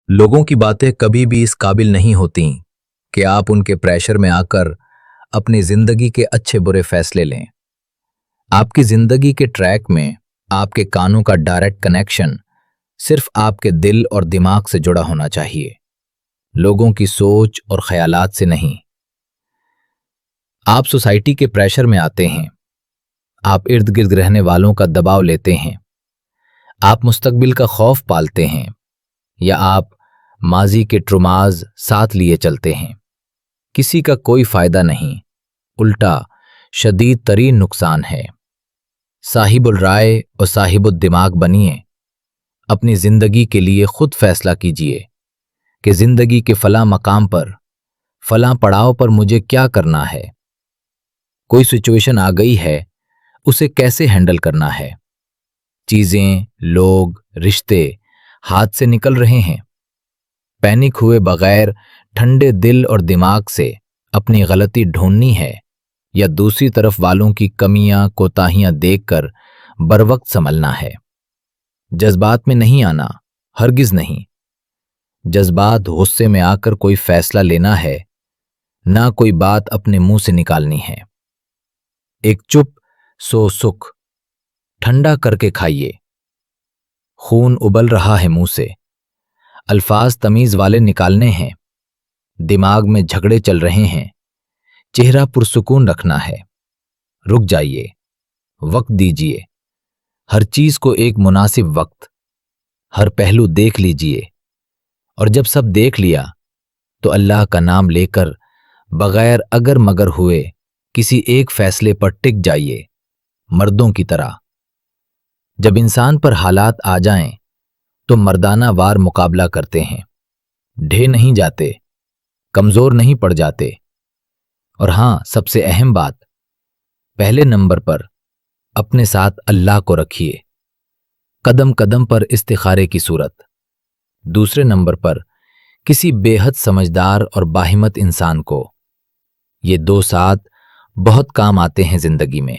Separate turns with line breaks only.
लोगों की बातें कभी भी इस काबिल नहीं होती कि आप उनके प्रेशर में आकर अपनी जिंदगी के अच्छे बुरे फैसले लें। आपकी जिंदगी के ट्रैक में आपके कानों का डायरेक्ट कनेक्शन सिर्फ आपके दिल और दिमाग से जुड़ा होना चाहिए, लोगों की सोच और ख्यालात से नहीं। आप सोसाइटी के प्रेशर में आते हैं, आप इर्द गिर्द रहने वालों का दबाव लेते हैं, आप मुस्तकबिल का खौफ पालते हैं, या आप माजी के ट्रुमाज साथ लिए चलते हैं। किसी का कोई फायदा नहीं, उल्टा शदीद तरीन नुकसान है। साहिबुल राय और साहिबुल दिमाग बनिए। अपनी जिंदगी के लिए खुद फैसला कीजिए कि जिंदगी के फलां मकाम पर, फलां पड़ाव पर मुझे क्या करना है। कोई सिचुएशन आ गई है, उसे कैसे हैंडल करना है। चीजें, लोग, रिश्ते हाथ से निकल रहे हैं। पैनिक हुए बगैर ठंडे दिल और दिमाग से अपनी गलती ढूंढनी है, या दूसरी तरफ वालों की कमियां, कोताहियां देखकर बरवक्त संभलना है। जज्बात में नहीं आना, हरगिज नहीं। जज्बात, गुस्से में आकर कोई फैसला लेना है, ना कोई बात अपने मुंह से निकालनी है। एक चुप सो सुख, ठंडा करके खाइए। खून उबल रहा है मुंह से, अल्फाज तमीज वाले निकालने हैं। दिमाग में झगड़े चल रहे हैं, चेहरा पुरसुकून रखना है। रुक जाइए, वक्त दीजिए। हर चीज को एक मुनासिब वक्त, हर पहलू देख लीजिए। और जब सब देख लिया तो अल्लाह का नाम लेकर बगैर अगर मगर हुए किसी एक फैसले पर टिक जाइए, मर्दों की तरह। जब इंसान पर हालात आ जाएं तो मर्दाना वार मुकाबला करते हैं, ढे नहीं जाते, कमजोर नहीं पड़ जाते। और हां, सबसे अहम बात, पहले नंबर पर अपने साथ अल्लाह को रखिए, कदम कदम पर इस्तिखारे की सूरत। दूसरे नंबर पर किसी बेहद समझदार और बाहिम्मत इंसान को। ये दो साथ बहुत काम आते हैं जिंदगी में।